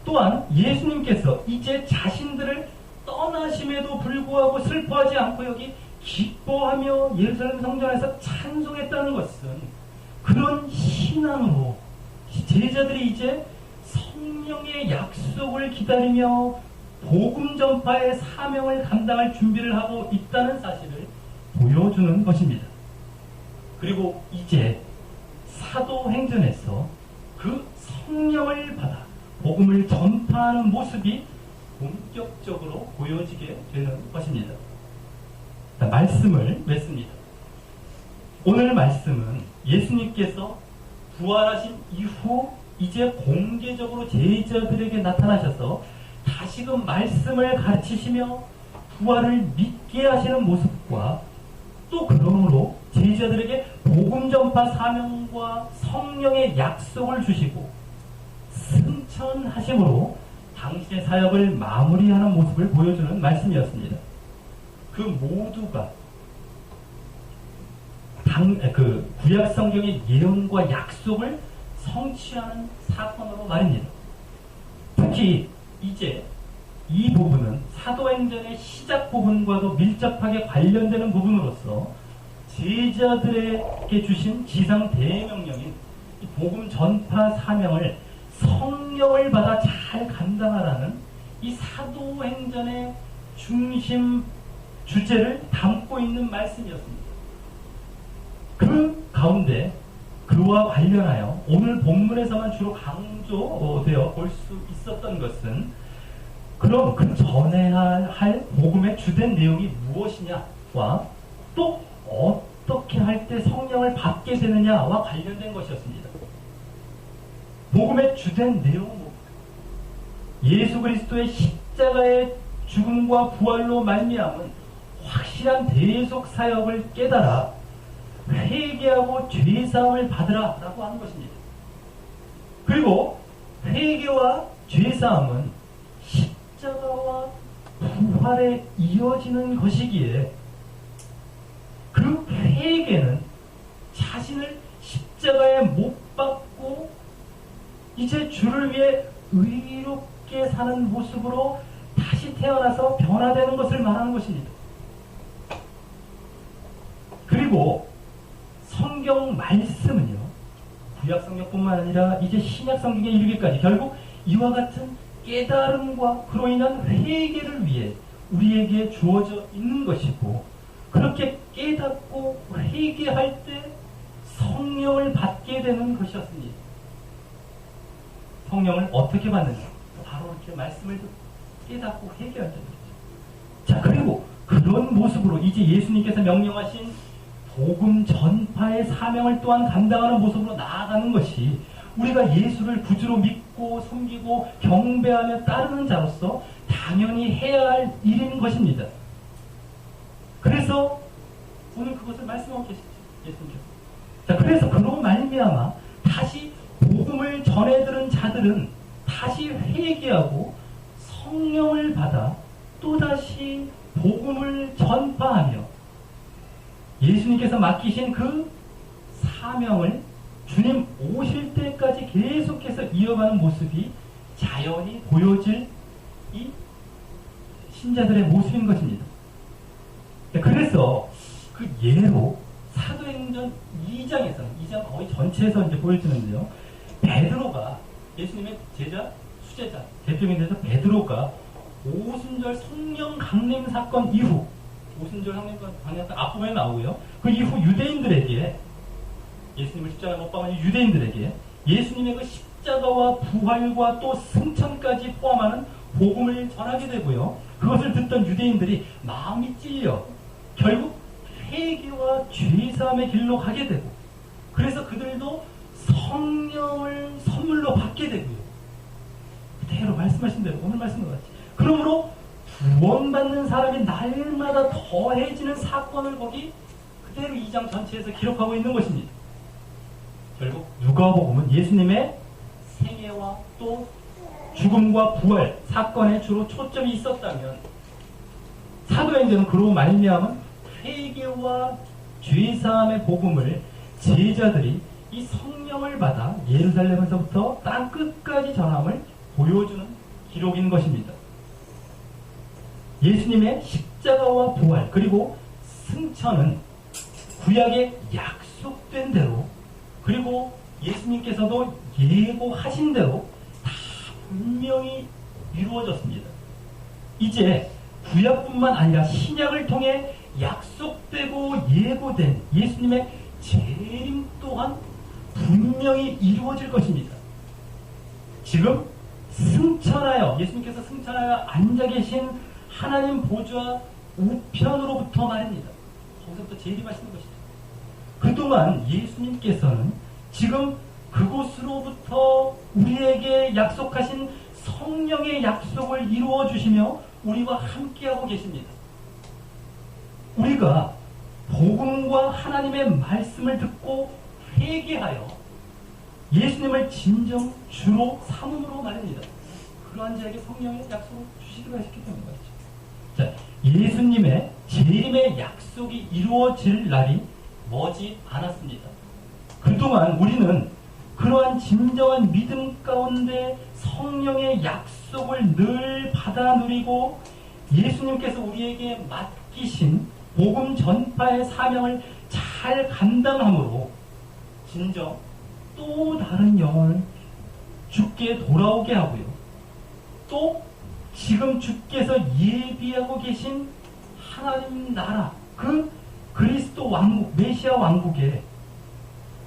또한 예수님께서 이제 자신들을 떠나심에도 불구하고 슬퍼하지 않고 여기 기뻐하며 예루살렘 성전에서 찬송했다는 것은 그런 신앙으로 제자들이 이제 성령의 약속을 기다리며 복음 전파의 사명을 감당할 준비를 하고 있다는 사실을 보여주는 것입니다. 그리고 이제 사도행전에서 그 성령을 받아 복음을 전파하는 모습이 본격적으로 보여지게 되는 것입니다. 자, 말씀을 맺습니다. 오늘 말씀은 예수님께서 부활하신 이후 이제 공개적으로 제자들에게 나타나셔서 다시금 말씀을 가르치시며 부활을 믿게 하시는 모습과 또 그러므로 제자들에게 복음 전파 사명과 성령의 약속을 주시고 승천하심으로 당신의 사역을 마무리하는 모습을 보여주는 말씀이었습니다. 그 모두가 구약 성경의 예언과 약속을 성취하는 사건으로 말입니다. 특히 이제 이 부분은 사도행전의 시작 부분과도 밀접하게 관련되는 부분으로서 제자들에게 주신 지상 대명령인 이 복음 전파 사명을 성령을 받아 잘 감당하라는 이 사도행전의 중심 주제를 담고 있는 말씀이었습니다. 그 가운데 그와 관련하여 오늘 본문에서만 주로 강조되어 볼 수 있었던 것은 그럼 그 전해야 할 복음의 주된 내용이 무엇이냐와 또 어떻게 할 때 성령을 받게 되느냐와 관련된 것이었습니다. 복음의 주된 내용은 예수 그리스도의 십자가의 죽음과 부활로 말미암은 확실한 대속 사역을 깨달아 회개하고 죄사함을 받으라 라고 하는 것입니다. 그리고 회개와 죄사함은 십자가와 부활에 이어지는 것이기에 그 회개는 자신을 십자가에 못 박고 이제 주를 위해 의롭게 사는 모습으로 다시 태어나서 변화되는 것을 말하는 것입니다. 그리고 성경 말씀은요, 구약 성경뿐만 아니라 이제 신약 성경에 이르기까지 결국 이와 같은 깨달음과 그로 인한 회개를 위해 우리에게 주어져 있는 것이고, 그렇게 깨닫고 회개할 때 성령을 받게 되는 것이었습니다. 성령을 어떻게 받느냐? 바로 이렇게 말씀을 듣고 깨닫고 회개할 때입니다. 자, 그리고 그런 모습으로 이제 예수님께서 명령하신 복음 전파의 사명을 또한 감당하는 모습으로 나아가는 것이 우리가 예수를 구주로 믿고 섬기고 경배하며 따르는 자로서 당연히 해야 할 일인 것입니다. 그래서 오늘 그것을 말씀하고 계시죠, 예수님께서. 자, 그래서 그로 말미암아 다시 복음을 전해들은 자들은 다시 회개하고 성령을 받아 또다시 복음을 전파하며 예수님께서 맡기신 그 사명을 주님 오실 때까지 계속해서 이어가는 모습이 자연히 보여질 이 신자들의 모습인 것입니다. 그래서 그 예로 사도행전 2장 거의 전체에서 이제 보여지는데요. 베드로가 예수님의 제자, 수제자, 대표적인 제자 베드로가 오순절 성령 강림 사건 이후 오순절 성령 강림 사건 앞부분에 나오고요. 그 이후 유대인들에게 예수님을 십자가에 못 박은 유대인들에게 예수님의 그 십자가와 부활과 또 승천까지 포함하는 복음을 전하게 되고요. 그것을 듣던 유대인들이 마음이 찔려 결국 회개와 죄사함의 길로 가게 되고, 그래서 그들도 성령을 선물로 받게 되고요. 그대로 말씀하신 대로 오늘 말씀과 같이 그러므로 구원받는 사람이 날마다 더해지는 사건을 거기 그대로 2장 전체에서 기록하고 있는 것입니다. 결국 누가복음은 예수님의 생애와 또 죽음과 부활 사건에 주로 초점이 있었다면, 사도행전은 그로 말미암은 회개와 죄사함의 복음을 제자들이 이 성령을 받아 예루살렘에서부터 땅 끝까지 전함을 보여주는 기록인 것입니다. 예수님의 십자가와 부활 그리고 승천은 구약에 약속된 대로, 그리고 예수님께서도 예고하신 대로 다 분명히 이루어졌습니다. 이제 구약뿐만 아니라 신약을 통해 약속되고 예고된 예수님의 재림 또한 분명히 이루어질 것입니다. 지금 승천하여 예수님께서 승천하여 앉아 계신 하나님 보좌 우편으로부터 말입니다. 거기서부터 재림하시는 것이죠. 그동안 예수님께서는 지금 그곳으로부터 우리에게 약속하신 성령의 약속을 이루어 주시며 우리와 함께하고 계십니다. 우리가 복음과 하나님의 말씀을 듣고 회개하여 예수님을 진정 주로 삼음으로 말입니다. 그러한 자에게 성령의 약속을 주시기로 하셨기 때문인 것이죠. 자, 예수님의 재림의 약속이 이루어질 날이 머지 않았습니다. 그동안 우리는 그러한 진정한 믿음 가운데 성령의 약속을 늘 받아 누리고 예수님께서 우리에게 맡기신 복음 전파의 사명을 잘 감당함으로 진정 또 다른 영혼을 주께 돌아오게 하고요. 또 지금 주께서 예비하고 계신 하나님 나라, 그 그리스도 왕국, 메시아 왕국에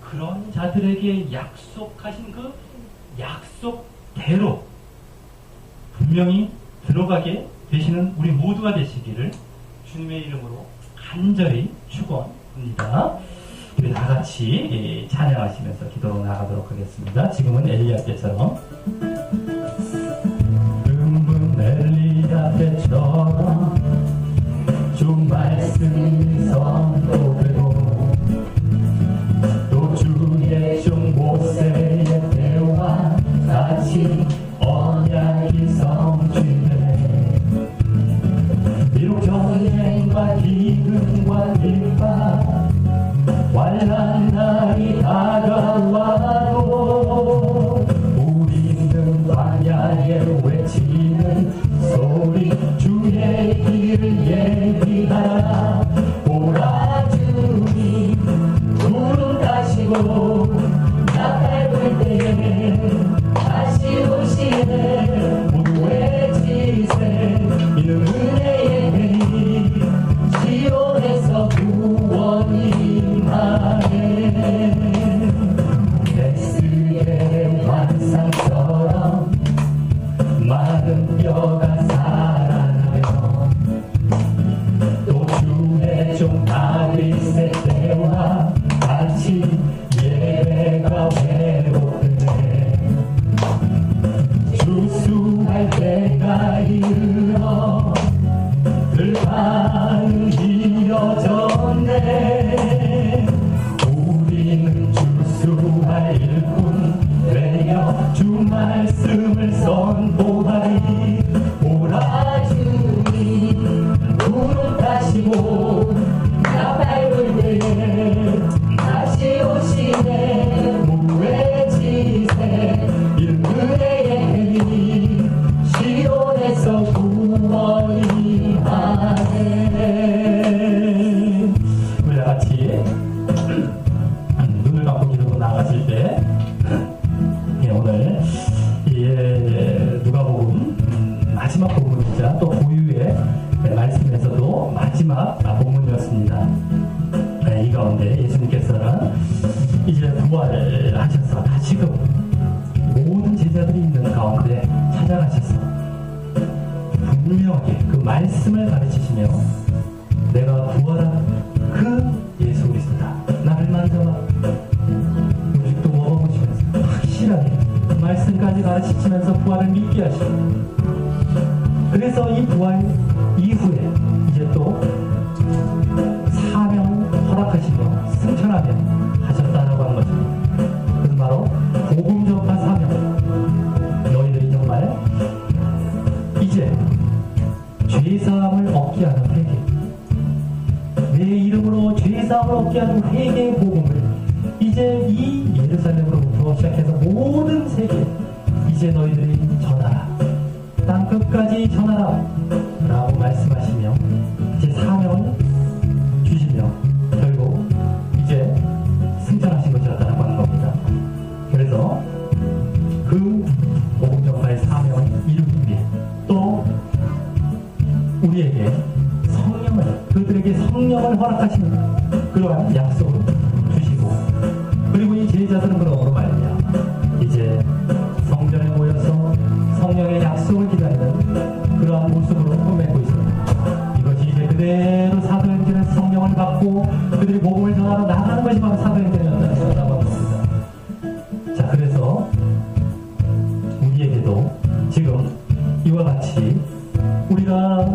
그런 자들에게 약속하신 그 약속대로 분명히 들어가게 되시는 우리 모두가 되시기를 주님의 이름으로 간절히 축원합니다. 우리 다 같이 찬양하시면서 기도로 나가도록 하겠습니다. 지금은 엘리야 때처럼 엘리야 때처럼 주 말씀이 선포되고 또 주의 종 모세의 때와 같이 언약이 성취되네. 비록 전쟁과 기근과 핍박 환난 날이 다가와도 우리는 광야에 외치는 소리 주의 길을 예비하라. 보라 주님 구름 타시고 나팔 불 때에 다시 오시네. 모두 외치세 이는 은혜의 해이 시온에서 구원이 임하네. 에스겔의 환상처럼 마른 뼈가 살아나며 또 주의 종 다윗의 때와 같이 예배가 회복되네. 주수할 때가 이르러 들판은 이어졌네. 우리는 주수할 일꾼 되어 주 말씀을 선포하리. 오라 주님 구름 타시고 나팔 불 때에 다시 오시네. 모두 외치세 이는 은혜의 해이 시온에서 구원이 하네. 우리 같이 눈을 감고 기도로 나가실 때 오늘 누가복음 마지막 복음이자 또 고유의 말씀에서도 마지막 복음이었습니다. 이 가운데 예수님께서는 이제 부활을 하셔서 다시금 모든 제자들이 있는 가운데 찾아가셔서 분명하게 그 말씀을 가르치시며 내가 부활한 그 예수 그리스도다. 나를 만져봐. 음식도 먹어보시면서 확실하게 그 말씀까지 가르치시면서 부활을 믿게 하시고, 그래서 이 부활 이후에 이제 또 사명을 허락하시며 승천하며 하셨다라고 하는 것입니다. 그것은 바로 복음 전파 사명. 너희들이 정말 이제 죄사함을 얻게 하는 회개, 내 이름으로 죄사함을 얻게 하는 회개의 복음을 이제 이 예루살렘으로부터 시작해서 모든 세계 이제 너희들이 전하라. 땅 끝까지 전하라 라고 말씀하시며 이제 사명을 주시며 결국 이제 승천하신 것이었다고 하는 겁니다. 그래서 그 복음 전파의 사명을 이루기 위해 또 우리에게 성령을, 그들에게 성령을 허락하시는 그러한 약속을 주시고, 그리고 이 제자들은 그러므로 말이야 이제 성전에 모여서 성령의 약속을 기다리는 그러한 모습으로 꾸며고 있습니다. 이것이 이제 그대로 사도행전에서 성령을 받고 그들이 복음을 전하러 나가는 것이 바로 사도행전이었다고 합니다. 자, 그래서 우리에게도 지금 이와 같이 우리가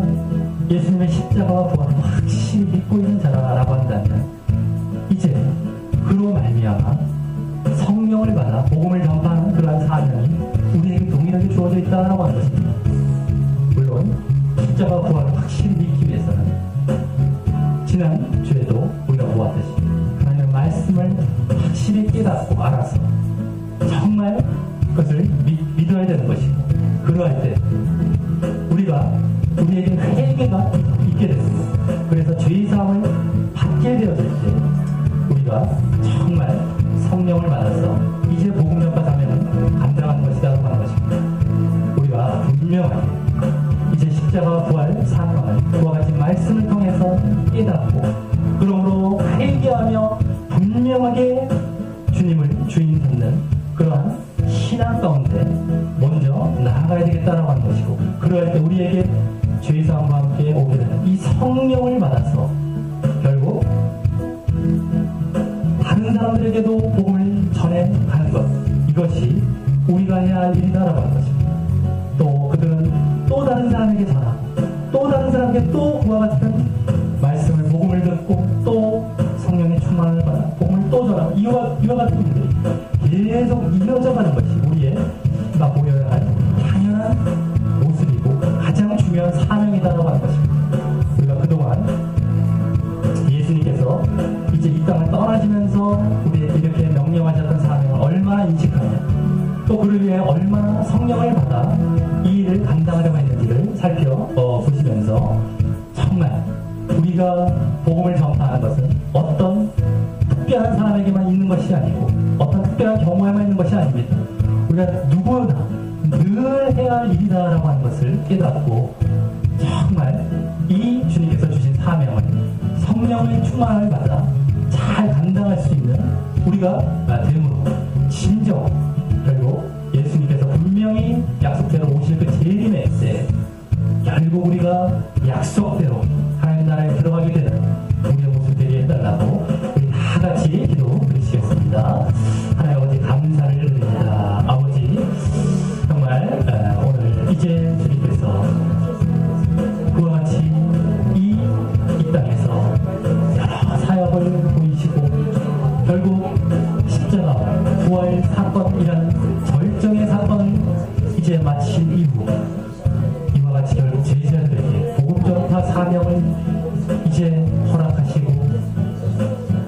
예수님의 십자가와 부활을 확실히 믿고 있는 자라고 한다면 이제 그로 말미암아 성령을 받아 복음을 전파하는 그러한 사명이 우리에게 동일하게 주어져 있다고 하는 것입니다. 물론 십자가 부활을 확실히 믿기 위해서는 지난 주에도 우리가 보았듯이 확실히 깨닫고 알아서 정말 그것을 믿어야 되는 것이고, 그러할 때 우리에게 회개가 있게 됐습니다. 그래서 죄사함을 받게 되어질 때 우리가 정말 성령을 받아서 이제 복음 전파하면 감당하는 것이라고 하는 것입니다. 우리가 분명하게 이제 십자가와 부활 사명을 그와 같이 말씀을 통해서 깨닫고, 그러므로 회개하며 분명하게 주님을 주인 삼는 그러한 신앙 가운데 먼저 나아가야 되겠다라고 하는 것이고, 그럴 때 우리에게 죄사함과 함께 오게 되는 이 성령을 받아서 결국 다른 사람들에게도 복음을 전해가는 것, 이것이 우리가 해야 할 일이다라고 하는 것입니다. 또 그들은 또 다른 사람에게 전하고, 또 다른 사람에게 또 그와 같은 말씀을, 복음을 듣고 또 성령의 충만을 받아 복음을 또 전하고, 이와 같은 일들이 계속 이어져가는 것이 우리가 보여야 할 당연한 모습이고 가장 중요한 사명이다라고 하는 것입니다. 우리가 그동안 예수님께서 이제 이 땅을 떠나시면서 우리에게 이렇게 명령하셨던 사명을 얼마나 인식하며, 또 그를 위해 얼마나 성령을 받아 이 일을 감당하려고 했는지를 살펴보시면서 정말 우리가 복음을 전파하는 것은 어떤 특별한 사람에게만 있는 것이 아니고 어떤 특별한 경우에만 있는 것이 아닙니다. 우리가 누구나 늘 해야 할 일이다라고 하는 것을 깨닫고 정말 이 주님께서 주신 사명을, 성령의 충만을 받아 잘 감당할 수 있는 우리가 됨으로 진정 결국 예수님께서 분명히 약속대로 오실 그 재림의 때 결국 우리가 약속대로 하나님 나라에 들어가게 되는 우리의 모습 되게 해달라고 우리 다 같이 기도 드리시겠습니다. 하나님 아버지 감사를 드립니다. 아버지 정말 오늘 이제 주님께서 그와 같이 이 땅에서 여러 사역을 보이시고 결국 십자가 부활 사건이라는 절정의 사건을 이제 마친 이후 이와 같이 결국 제자들에게 복음 전파 사명을 이제 허락하시고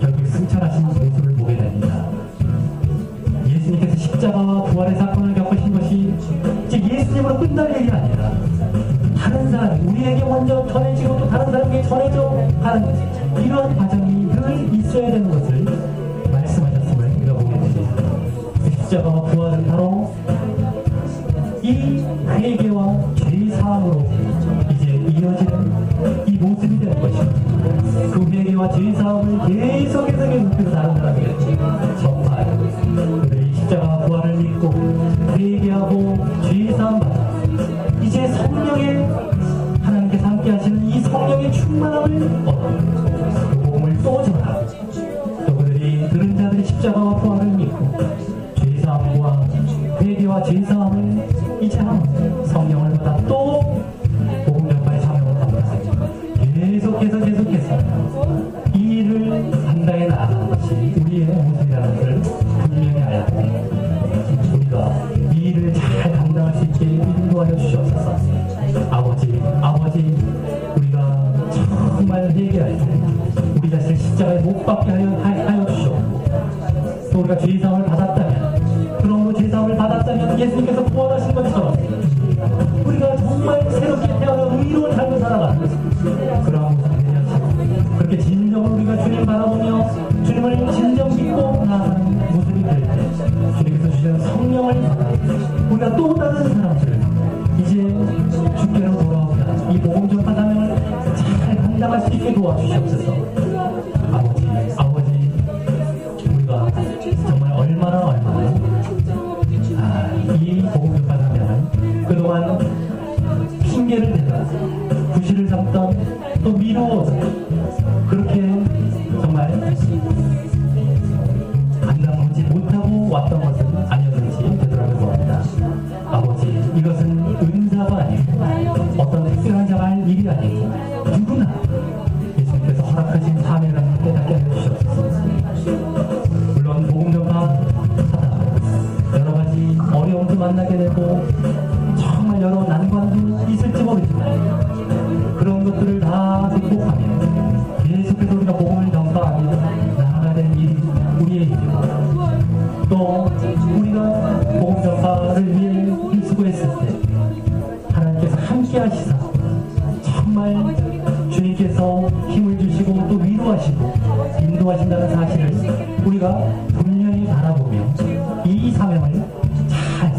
결국 승천하신 모습을 보게 됩니다. 예수님께서 십자가와 부활의 사건을 겪으신 것이 이제 예수님으로 끝날 일이 아니라 다른 사람, 우리에게 먼저 전해지고 또 다른 사람에게 전해져 가는 이러한 과정이 늘 있어야 되는 것을 말씀하셨음을 우리가 보게 됩니다. 십자가와 부활은 바로 이 회개와 죄사함으로 이제 이어지는 이 모습이 되는 것입니다. 그 회개와 죄사함을 계속해서 다른 사람에게 전파하고 그들이 십자가와 부활을 믿고 회개하고 죄사함 받아 이제 성령의 하나님께서 함께 하시는 이 성령의 충만함을 얻어 그 복음을 또 전하고 또 그들이 들은 자들이 십자가와 부활을 믿고 죄사함과 회개와 죄사함을 이제 하는 성령을 받아 또 복음 전파의 사명을 감당하고 계속해서 이 일을 감당해 나가는 것이 우리의 모습이라는 것을 분명히 알고 우리가 이 일을 잘 감당할 수 있게 인도하여 주시옵소서. 아버지 우리가 정말 회개할 때 우리 자신을 십자가에 못 박게 하여 주시옵고 또 우리가 죄사함을 받았다면 그러므로 죄사함을 받았다면 예수님께서 부활하신 것처럼 우리가 정말 새롭게 태어나 의로운 삶을 살아가는 그러한 모습이 되었고 그렇게 진정으로 우리가 주님 바라보며 주님을 진정 믿고 나아가는 모습이 될 때 주님께서 주시는 성령을 받아 우리가 또 다른 사람들을 이제 주께로 돌아오다 이 복음 전파 사명을 잘 감당할 수 있게 도와주시옵소서. 아버지 우리가 정말 얼마나 이 복음 전파 사명을 그동안 핑계를 대다 구실을 삼던 또 미루어서 그렇게 정말 감당하지 못하고 왔던 것은 아니었는지 되돌아봅니다. 아버지 이것은 은사가 아니고 어떤 특별한 자가 할 일이 아니고 누구나 예수님께서 허락하신 사명이라는 깨닫게 해주시옵소서. 물론 복음 전파 하다 여러 가지 어려움도 만나게 되고 정말 여러 난관도 있을지 모르지만 그런 것들을 다 극복하며 계속해서 우리가 복음을 전파하며 나아가야 되는 일이 우리의 일이고 지켜주시고 또 위로하시고 인도하신다는 사실을 우리가 분명히 바라보며 이 사명을 잘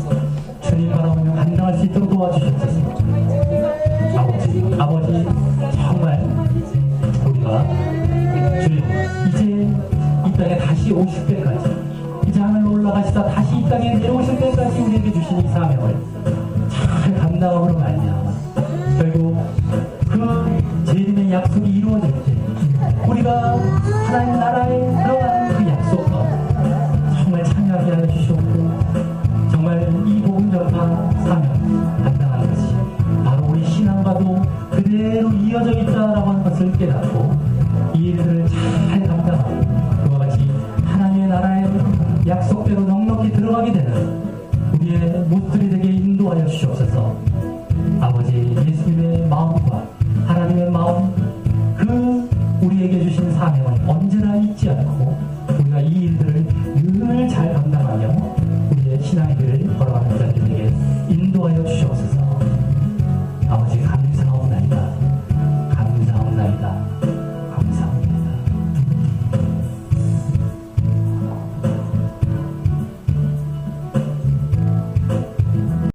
주님 바라보며 감당할 수 있도록 도와주셨소서. 아버지 정말 우리가 주님 이제 이 땅에 다시 오실 때까지 이제 하늘로 올라가시다 다시 이 땅에 내려오실 때까지 우리에게 주신 이 사명을 잘 감당함으로 말미암아 결국 그 재림의 약속이 이루어질 때 우리가 하나님 나라에 들어가는 그 약속과 정말 참여하게 하여 주시옵고 정말 이 복음 전파 사명 감당하는 것이 바로 우리 신앙과도 그대로 이어져 있다라고 하는 것을 깨닫고 이 일들을 잘 감당하고 그와 같이 하나님의 나라에 약속대로 넉넉히 들어가게 되는 우리의 모습들이 되게 인도하여 주시옵소서. 아버지 예수님의 마음과 하나님의 마음 그 우리에게 주신 사명을 언제나 잊지 않고